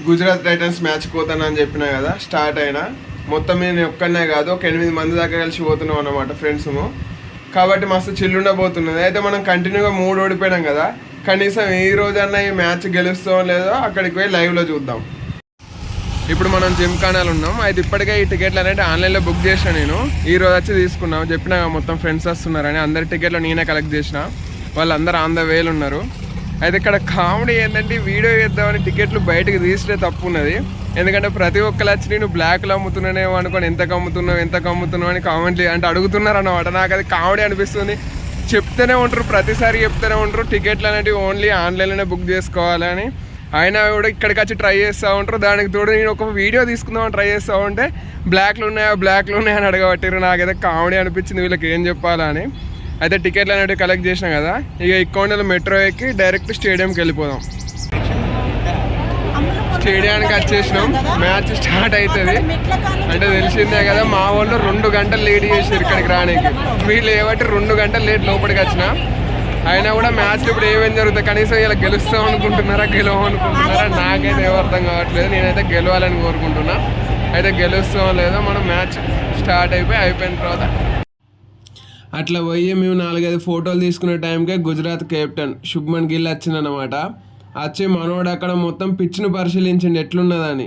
Gujarat Titans match పోతానని చెప్పినా కదా, start అయినా. మొత్తం నేను ఒక్కనే కాదు, ఒక 8 మంది దాకా కలిసి పోతున్నాం అన్నమాట ఫ్రెండ్స్. కాబట్టి మస్తు చిల్లుండబోతున్నది. అయితే మనం కంటిన్యూగా 3 ఓడిపోయినాం కదా, కనీసం ఈ రోజన్నా ఈ మ్యాచ్ గెలుస్తామో లేదో అక్కడికి పోయి లైవ్లో చూద్దాం. ఇప్పుడు మనం జిమ్ఖానాలు ఉన్నాం. అయితే ఇప్పటికే ఈ టికెట్లు అనేది ఆన్లైన్లో బుక్ చేసిన. నేను ఈ రోజు వచ్చి తీసుకున్నాం. చెప్పినా మొత్తం ఫ్రెండ్స్ వస్తున్నారని, అందరి టికెట్లు నేనే కలెక్ట్ చేసిన. వాళ్ళందరూ ఆన్ ద వేలు ఉన్నారు. అయితే ఇక్కడ కామెడీ ఏంటంటే, వీడియో చేద్దామని టికెట్లు బయటకు తీస్తే తప్పు ఉన్నది. ఎందుకంటే ప్రతి ఒక్కరు వచ్చి నేను బ్లాక్లో అమ్ముతున్నానేమో అనుకోని ఎంత కమ్ముతున్నావు అని కామెంట్లు అంటే అడుగుతున్నారు అన్నమాట. నాకు అది కామెడీ అనిపిస్తుంది. చెప్తూనే ఉంటారు, ప్రతిసారి చెప్తూనే ఉంటారు టికెట్లు అనేవి ఓన్లీ ఆన్లైన్లోనే బుక్ చేసుకోవాలని. అయినా కూడా ఇక్కడికి వచ్చి ట్రై చేస్తూ ఉంటారు. దానికి తోడు నేను ఒక వీడియో తీసుకుందామని ట్రై చేస్తూ ఉంటే బ్లాక్లు ఉన్నాయా అని అడగబట్టారు. నాకైతే కామెడీ అనిపించింది, వీళ్ళకి ఏం చెప్పాలని. అయితే టికెట్లు అనేవి కలెక్ట్ చేసినా కదా, ఇక ఇక్కడలో మెట్రో ఎక్కి డైరెక్ట్ స్టేడియంకి వెళ్ళిపోదాం. స్టేడియానికి వచ్చేసినాం. మ్యాచ్ స్టార్ట్ అవుతుంది అంటే తెలిసిందే కదా, మా వాళ్ళు 2 గంటలు లేట్ చేసారు ఇక్కడికి రానికి. వీళ్ళు ఏమంటే 2 గంటలు లేట్ లోపలికి వచ్చిన. అయినా కూడా మ్యాచ్లు ఇప్పుడు ఏమేమి జరుగుతాయి, కనీసం ఇలా గెలుస్తాం అనుకుంటున్నారా గెలవనుకుంటున్నారా నాకైతే ఏం అర్థం కావట్లేదు. నేనైతే గెలవాలని కోరుకుంటున్నా. అయితే గెలుస్తాం లేదో మనం మ్యాచ్ స్టార్ట్ అయిపోయిన తర్వాత అట్లా పోయి మేము 4-5 ఫోటోలు తీసుకునే టైంకే గుజరాత్ కెప్టెన్ శుభ్మన్ గిల్ వచ్చిందనమాట. వచ్చి మనోడు అక్కడ మొత్తం పిచ్ను పరిశీలించిండు ఎట్లున్నదని.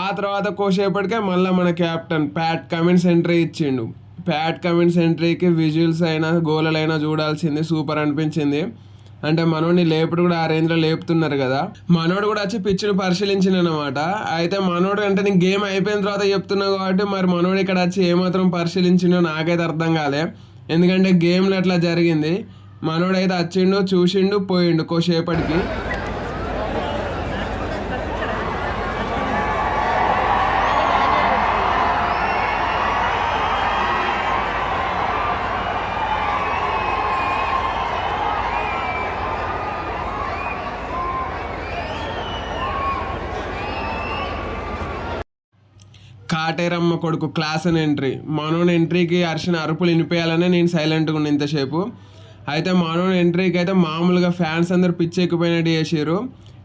ఆ తర్వాత కోసేపటికే మళ్ళీ మన కెప్టెన్ ప్యాట్ కమిన్స్ ఎంట్రీ ఇచ్చిండు. ప్యాట్ కమిన్స్ ఎంట్రీకి విజువల్స్ అయినా గోలైనా చూడాల్సింది, సూపర్ అనిపించింది. అంటే మనోడిని లేపుడు కూడా ఆ రేంజ్లో లేపుతున్నారు కదా. మనోడు కూడా వచ్చి పిచ్చును పరిశీలించిండు అనమాట. అయితే మనోడు అంటే నేను గేమ్ అయిపోయిన తర్వాత చెప్తున్నావు కాబట్టి మరి మనోడు ఇక్కడ వచ్చి ఏమాత్రం పరిశీలించిండో నాకైతే అర్థం కాలే. ఎందుకంటే గేమ్లో అట్లా జరిగింది. మనోడైతే వచ్చిండు, చూసిండు, పోయిండు కోసేపటికి. కాటేరమ్మ కొడుకు క్లాస్ అని ఎంట్రీ. మనోని ఎంట్రీకి అరిచిన అరుపులు వినిపించాలనే నేను సైలెంట్గా ఉన్నా ఇంతసేపు. అయితే మనోని ఎంట్రీకి అయితే మామూలుగా ఫ్యాన్స్ అందరు పిచ్చి ఎక్కిపోయినట్టు చేసారు.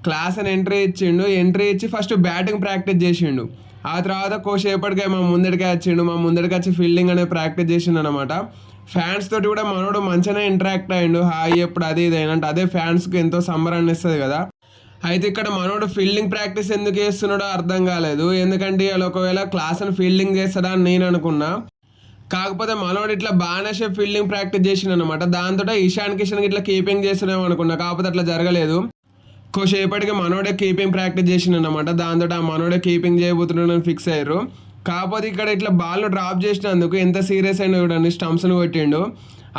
క్లాస్ అని ఎంట్రీ ఇచ్చిండు. ఎంట్రీ ఇచ్చి ఫస్ట్ బ్యాటింగ్ ప్రాక్టీస్ చేసిండు. ఆ తర్వాత కోసేపటికే మా ముందడికి వచ్చి ఫీల్డింగ్ అనేది ప్రాక్టీస్ చేసిండు అనమాట. ఫ్యాన్స్ తోటి కూడా మనోడు మంచిగానే ఇంటరాక్ట్ అయ్యిండు. హాయ్ ఎప్పుడు అది ఇది అయినట్టు. అదే ఫ్యాన్స్కి ఎంతో సంబరాన్ని ఇస్తుంది కదా. అయితే ఇక్కడ మనోడు ఫీల్డింగ్ ప్రాక్టీస్ ఎందుకు చేస్తున్నాడో అర్థం కాలేదు. ఎందుకంటే వాళ్ళు ఒకవేళ క్లాస్ అని ఫీల్డింగ్ చేస్తాడా అని నేను అనుకున్నా. కాకపోతే మనోడు ఇట్లా బాగానే ఫీల్డింగ్ ప్రాక్టీస్ చేసిండు అనమాట. దాంతో ఇషాన్ కిషన్ ఇట్లా కీపింగ్ చేస్తున్నామో అనుకున్నా. కాకపోతే అట్లా జరగలేదు. కొద్దిసేపటికి మనోడే కీపింగ్ ప్రాక్టీస్ చేసిండు అనమాట. దాంతో ఆ మనోడే కీపింగ్ చేయబోతున్నాడని ఫిక్స్ అయ్యారు. కాకపోతే ఇక్కడ ఇట్లా బాల్ డ్రాప్ చేసినందుకు ఎంత సీరియస్ అయినా చూడండి, స్టంప్స్ని కొట్టిండు.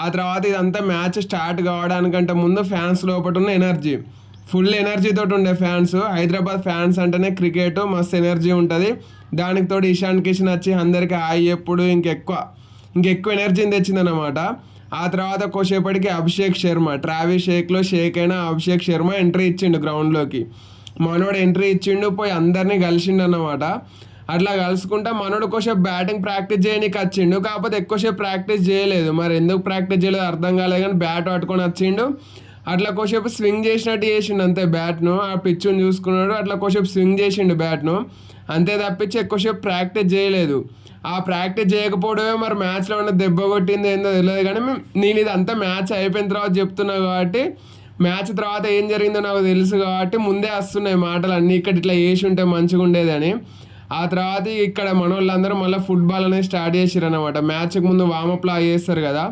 ఆ తర్వాత ఇదంతా మ్యాచ్ స్టార్ట్ కావడానికంటే ముందు ఫ్యాన్స్ లోపల ఉన్న ఎనర్జీ, ఫుల్ ఎనర్జీతో ఉండే ఫ్యాన్స్. హైదరాబాద్ ఫ్యాన్స్ అంటేనే క్రికెట్ మస్తు ఎనర్జీ ఉంటుంది. దానికి తోడు ఇషాన్ కిషన్ వచ్చి అందరికీ హాయ్ ఎప్పుడు ఇంకెక్కువ ఎనర్జీని తెచ్చిందనమాట. ఆ తర్వాత కోసేపటికి అభిషేక్ శర్మ, ట్రావిస్ షేక్లో షేక్ అయిన అభిషేక్ శర్మ ఎంట్రీ ఇచ్చిండు గ్రౌండ్లోకి. మనోడు ఎంట్రీ ఇచ్చిండు, పోయి అందరినీ కలిసిండు అన్నమాట. అట్లా కలుసుకుంటా మనోడు ఎక్కువసేపు బ్యాటింగ్ ప్రాక్టీస్ చేయడానికి వచ్చిండు. కాకపోతే ఎక్కువసేపు ప్రాక్టీస్ చేయలేదు. మరి ఎందుకు ప్రాక్టీస్ చేయలేదు అర్థం కాలేదు, కానీ బ్యాట్ పట్టుకొని వచ్చిండు. అట్లా కోసేపు స్వింగ్ చేసినట్టు చేసిండు అంతే బ్యాట్ను. ఆ పిచ్చుని చూసుకున్నాడు, అట్లా కోసేపు స్వింగ్ చేసిండు బ్యాట్ను అంతే తప్పించి ఎక్కువసేపు ప్రాక్టీస్ చేయలేదు. ఆ ప్రాక్టీస్ చేయకపోవడమే మరి మ్యాచ్లో ఉన్న దెబ్బ కొట్టింది ఏందో తెలియదు. కానీ నేను ఇదంతా మ్యాచ్ అయిపోయిన తర్వాత చెప్తున్నా కాబట్టి, మ్యాచ్ తర్వాత ఏం జరిగిందో నాకు తెలుసు కాబట్టి ముందే వస్తున్నాయి మాటలు అన్నీ. ఇక్కడ ఇట్లా చేసి ఉంటే మంచిగా ఉండేదని. ఆ తర్వాత ఇక్కడ మన వాళ్ళందరూ మళ్ళీ ఫుట్బాల్ అనేది స్టార్ట్ చేసారు అనమాట. మ్యాచ్కి ముందు వామప్లా చేస్తారు కదా,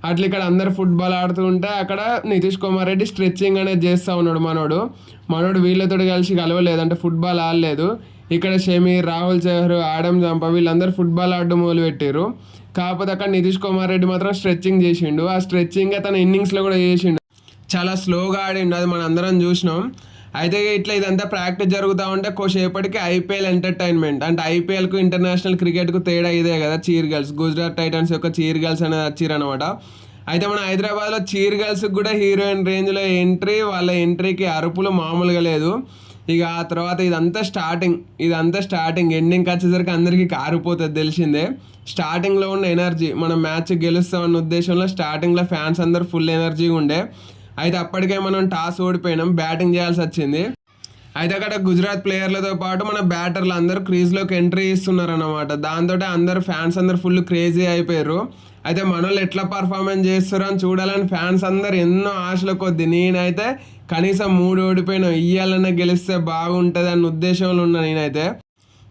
అట్లా ఇక్కడ అందరు ఫుట్బాల్ ఆడుతూ ఉంటే అక్కడ నితీష్ కుమార్ రెడ్డి స్ట్రెచ్చింగ్ అనేది చేస్తూ ఉన్నాడు. మనోడు వీళ్ళతో కలిసి కలవలేదు, అంటే ఫుట్బాల్ ఆడలేదు. ఇక్కడ షమీర్, రాహుల్ చహర్, ఆడమ్ జంప వీళ్ళందరూ ఫుట్బాల్ ఆడడం మొదలుపెట్టారు. కాకపోతే అక్కడ నితీష్ కుమార్ రెడ్డి మాత్రం స్ట్రెచ్చింగ్ చేసిండు. ఆ స్ట్రెచ్చింగ్ తన ఇన్నింగ్స్లో కూడా చేసిండు. చాలా స్లోగా ఆడిండు, అది మనం అందరం చూసినాం. అయితే ఇట్లా ఇదంతా ప్రాక్టీస్ జరుగుతూ ఉంటే కోసేపటికి ఐపీఎల్ ఎంటర్టైన్మెంట్, అంటే ఐపీఎల్కు ఇంటర్నేషనల్ క్రికెట్కు తేడా ఇదే కదా, చీర్ గర్ల్స్. గుజరాత్ టైటన్స్ యొక్క చీర్ గర్ల్స్ అనేది వచ్చిరనమాట. అయితే మన హైదరాబాద్లో చీర్ గర్ల్స్కి కూడా హీరోయిన్ రేంజ్లో ఎంట్రీ. వాళ్ళ ఎంట్రీకి అరుపులు మామూలుగా లేదు. ఇక ఆ తర్వాత ఇదంతా స్టార్టింగ్ ఎండింగ్కి వచ్చేసరికి అందరికీ కారిపోతుంది తెలిసిందే. స్టార్టింగ్లో ఉన్న ఎనర్జీ, మనం మ్యాచ్ గెలుస్తామన్న ఉద్దేశంలో స్టార్టింగ్లో ఫ్యాన్స్ అందరు ఫుల్ ఎనర్జీగా ఉండే. అయితే అప్పటికే మనం టాస్ ఓడిపోయినాం, బ్యాటింగ్ చేయాల్సి వచ్చింది. అయితే అక్కడ గుజరాత్ ప్లేయర్లతో పాటు మన బ్యాటర్లు అందరూ క్రీజ్లోకి ఎంట్రీ ఇస్తున్నారు అన్నమాట. దాంతో అందరు ఫ్యాన్స్ అందరు ఫుల్ క్రేజీ అయిపోయారు. అయితే మనోళ్ళు ఎట్లా పర్ఫార్మెన్స్ చేస్తారో అని చూడాలని ఫ్యాన్స్ అందరు ఎన్నో ఆశల కొద్ది. నేనైతే కనీసం 3 ఓడిపోయినా ఇయ్యాలన్నా గెలిస్తే బాగుంటుంది అన్న ఉద్దేశంలో ఉన్నా నేనైతే.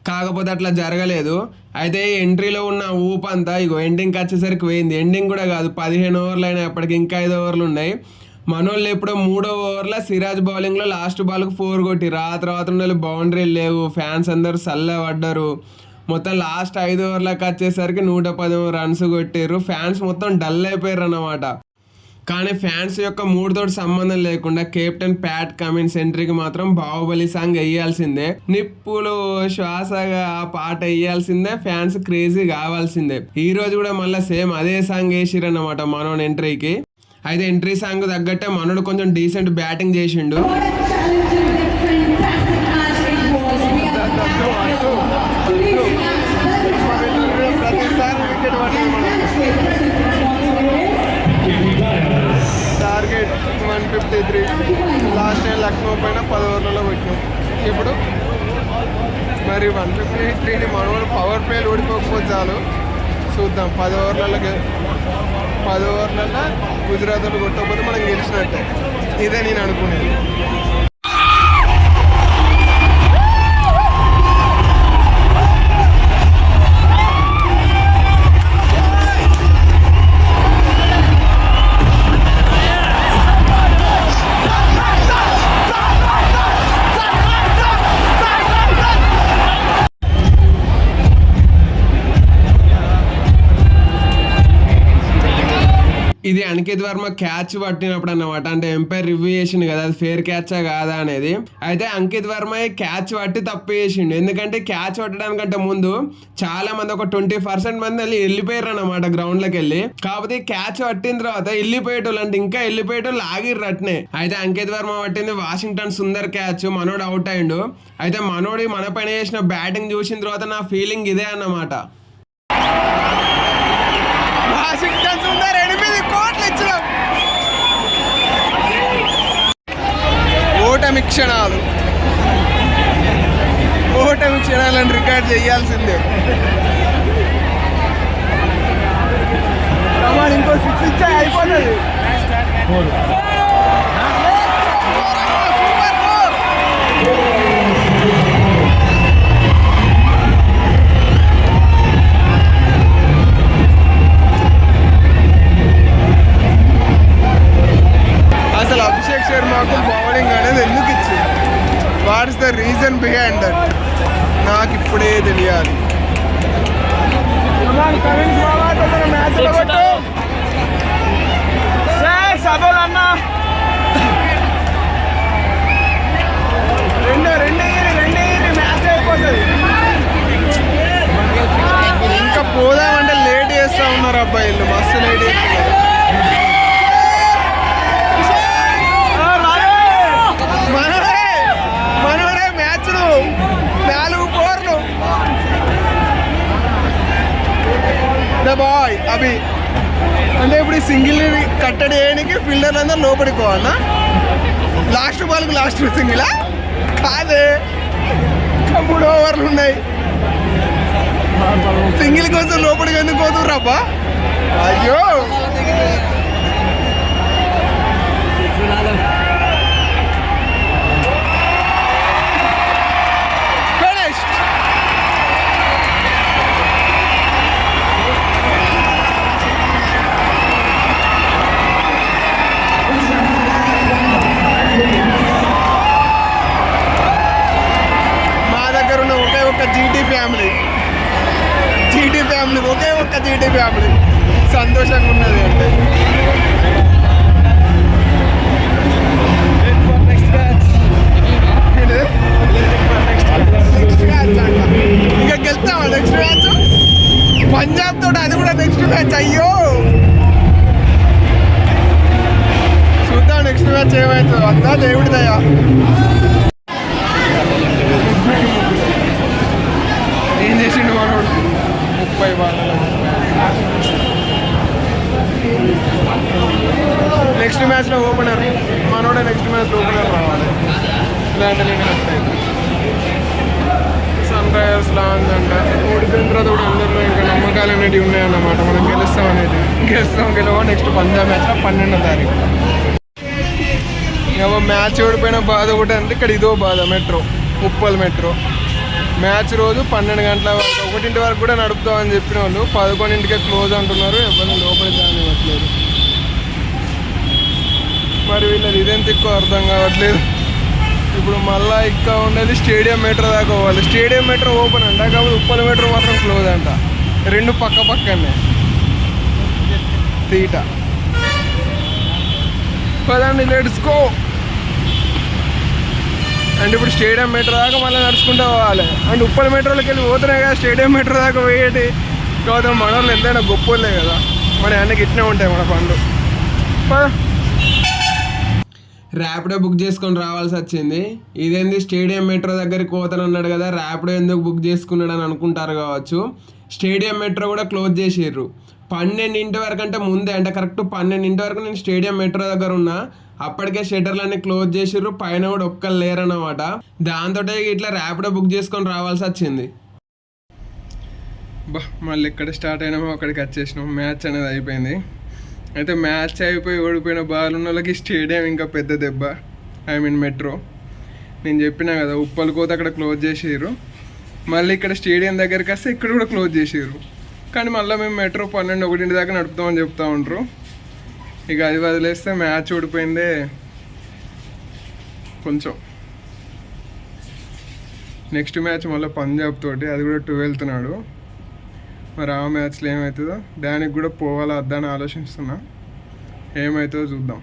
కాకపోతే అట్లా జరగలేదు. అయితే ఎంట్రీలో ఉన్న ఊపంతా ఇగో ఎండింగ్కి వచ్చేసరికి పోయింది. ఎండింగ్ కూడా కాదు, 15 ఓవర్లు అయినా అప్పటికి ఇంకా 5 ఓవర్లు ఉన్నాయి. మనోళ్ళు ఎప్పుడో 3వ ఓవర్లో సిరాజ్ బౌలింగ్లో లాస్ట్ బాల్కి 4 కొట్టిరు. ఆ తర్వాత ఉన్న బౌండరీలు లేవు, ఫ్యాన్స్ అందరూ పడ్డారు. మొత్తం లాస్ట్ 5 ఓవర్లకు వచ్చేసరికి 110 రన్స్ కొట్టారు. ఫ్యాన్స్ మొత్తం డల్ అయిపోయారు అన్నమాట. కానీ ఫ్యాన్స్ యొక్క మూడుతో సంబంధం లేకుండా కెప్టెన్ ప్యాట్ కమిన్స్ ఎంట్రీకి మాత్రం బాహుబలి సాంగ్ వేయాల్సిందే. నిప్పులు శ్వాసగా ఆ పాట వేయాల్సిందే, ఫ్యాన్స్ క్రేజీ కావాల్సిందే. ఈ రోజు కూడా మళ్ళీ సేమ్ అదే సాంగ్ వేసిరన్నమాట మనోన్ ఎంట్రీకి. అయితే ఎంట్రీ సాంగ్ తగ్గట్టే మనోడు కొంచెం డీసెంట్ బ్యాటింగ్ చేసిండు. టార్గెట్ 153. లాస్ట్ టైం లక్నో పైన 10 ఓవర్లలో కొట్టినాం. ఇప్పుడు మరి 153ని మనోడు పవర్ ప్లేలు ఓడిపోకపోతే చాలు. చూద్దాం 10 ఓవర్లలో గుజరాత్ వాళ్ళు కొట్టకపోతే మనం గెలిచినట్టే. ఇదే నేను అనుకునేది. ఇది అనికేత్ వర్మ క్యాచ్ పట్టినప్పుడు అన్నమాట. అంటే ఎంపైర్ రివ్యూ చేసిండు కదా అది ఫేర్ క్యాచా కాదా అనేది. అయితే అంకిత్ వర్మ క్యాచ్ పట్టి తప్పు చేసిండు. ఎందుకంటే క్యాచ్ పట్టడానికంటే ముందు చాలా మంది ఒక 20% మంది వెళ్ళిపోయారు అన్నమాట గ్రౌండ్లోకి వెళ్ళి. కాకపోతే క్యాచ్ పట్టిన తర్వాత వెళ్ళిపోయేటోళ్ళు అంటే ఇంకా వెళ్ళిపోయేటోళ్ళు ఆగిర్రు అట్నే. అయితే అంకిత్ వర్మ పట్టింది వాషింగ్టన్ సుందర్ క్యాచ్. మనోడు అవుట్ అయిండు. అయితే మనోడి మన పైన చేసిన బ్యాటింగ్ చూసిన తర్వాత నా ఫీలింగ్ ఇదే అన్నమాట. వాషింగ్టన్ సుందర్ 8 కోట్లు ఇచ్చినాం. ఓటమి క్షణాలను రికార్డ్ చేయాల్సిందే. ఇంకో 6 ఇచ్చా అయిపోతుంది. అసలు అభిషేక్ శర్మకు బౌలింగ్ అనేది ఎందుకు ఇచ్చింది? What is the reason behind that? నాకు ఇప్పుడే తెలియాలి. ఇంకా పోదామంటే లేట్ చేస్తా ఉన్నారు అబ్బాయిలు, మస్తు లేట్ చేస్తున్నారు. మనోడే మ్యాచ్లు 4 ఓవర్లు ద బాయ్ అభి. అంటే ఇప్పుడు ఈ సింగిల్ కట్టడి చేయడానికి ఫీల్డర్లు అందరూ లోపలికి పోవాలన్నా? లాస్ట్ బాల్కి లాస్ట్ సింగిలా కాదే, 3 ఓవర్లు ఉన్నాయి. సింగిల్ కోసం లోపలికి ఎందుకు పోతుర్రు అబ్బా? అయ్యో జీటీ ఫ్యామిలీ సంతోషంగా ఉన్నది. అంటే ఇంకా గెలుస్తావా నెక్స్ట్ మ్యాచ్? పంజాబ్ తోటి, అది కూడా నెక్స్ట్ మ్యాచ్. అయ్యో చూద్దాం నెక్స్ట్ మ్యాచ్ ఏమవుతుందో. అంతా దేవుడిదయ్యా. ఏం చేసిండు మనోడు? 30 బాల్లో నెక్స్ట్ మ్యాచ్లో ఓపెనర్ మనోడే. నెక్స్ట్ మ్యాచ్లో ఓపెనర్ రావాలి. లేదంటే నేను కట్టాను. సన్ రైజర్స్ లాంచ్ అంట ఓడిపోయిన తర్వాత కూడా అందరిలో ఇంకా నమ్మకాలు అనేవి ఉన్నాయన్నమాట. మనం గెలుస్తాం అనేది గెలవ నెక్స్ట్ పంజాబ్ మ్యాచ్లో 12వ తారీఖు. ఇక మ్యాచ్ ఓడిపోయిన బాధ ఒకటి అంటే ఇక్కడ ఇదో బాధ. మెట్రో ఉప్పల్ మెట్రో మ్యాచ్ రోజు 12 గంటల వరకు 1 వరకు కూడా నడుపుతామని చెప్పిన వాళ్ళు 11కే క్లోజ్ అంటున్నారు. ఎవరిని లోపలికి రానివ్వట్లేదు. మరి వీళ్ళది ఇదేంత ఎక్కువ అర్థం కావట్లేదు. ఇప్పుడు మళ్ళీ ఇంకా ఉన్నది స్టేడియం మెట్రో దాకా పోవాలి. స్టేడియం మెట్రో ఓపెన్ అంట, కాబట్టి ఉప్పల్ మెట్రో మాత్రం క్లోజ్ అంట. 2 పక్క పక్కనే తీట. పదండి లెట్స్ గో. అండ్ ఇప్పుడు స్టేడియం మెట్రో దాకా మళ్ళీ నడుచుకుంటూ పోవాలి. అండ్ ఉప్పల్ మెట్రోలోకి వెళ్ళి పోతున్నాయి కదా స్టేడియం మెట్రో దాకా పోయేటి. కాకపోతే మన వాళ్ళు ఎంతైనా గొప్పలే కదా, మన అన్నకి ఇట్నే ఉంటాయి మన పనులు. ర్యాపిడో బుక్ చేసుకొని రావాల్సి వచ్చింది. ఇదేంది స్టేడియం మెట్రో దగ్గరికి పోతానన్నాడు కదా, ర్యాపిడో ఎందుకు బుక్ చేసుకున్నాడు అని అనుకుంటారు కావచ్చు. స్టేడియం మెట్రో కూడా క్లోజ్ చేసిర్రు 12 వరకు. అంటే ముందే అంటే కరెక్ట్ 12 వరకు నేను స్టేడియం మెట్రో దగ్గర ఉన్నా. అప్పటికే షట్టర్లన్నీ క్లోజ్ చేసిర్రు. పైన కూడా ఒక్కరు లేరన్నమాట. దాంతో ఇట్లా ర్యాపిడో బుక్ చేసుకొని రావాల్సి వచ్చింది. మళ్ళీ ఇక్కడ స్టార్ట్ అయినామో అక్కడికి వచ్చేసినాం. మ్యాచ్ అనేది అయిపోయింది. అయితే మ్యాచ్ అయిపోయి ఓడిపోయిన బాల్ ఉన్న వాళ్ళకి స్టేడియం ఇంకా పెద్ద దెబ్బ. I mean metro. నేను చెప్పినా కదా ఉప్పల్ కోత అక్కడ క్లోజ్ చేసిర్రు. మళ్ళీ ఇక్కడ స్టేడియం దగ్గరికి వస్తే ఇక్కడ కూడా క్లోజ్ చేసిర్రు. కానీ మళ్ళీ మేము మెట్రో 12, 1 దాకా నడుపుతామని చెప్తా ఉంటారు. ఇక అది వదిలేస్తే మ్యాచ్ ఓడిపోయిందే కొంచెం. నెక్స్ట్ మ్యాచ్ మళ్ళీ పంజాబ్ తోటి, అది కూడా 12th నాడు. మరి ఆ మ్యాచ్లో ఏమవుతుందో, దానికి కూడా పోవాలా వద్దా అని ఆలోచిస్తున్నా. ఏమవుతుందో చూద్దాం.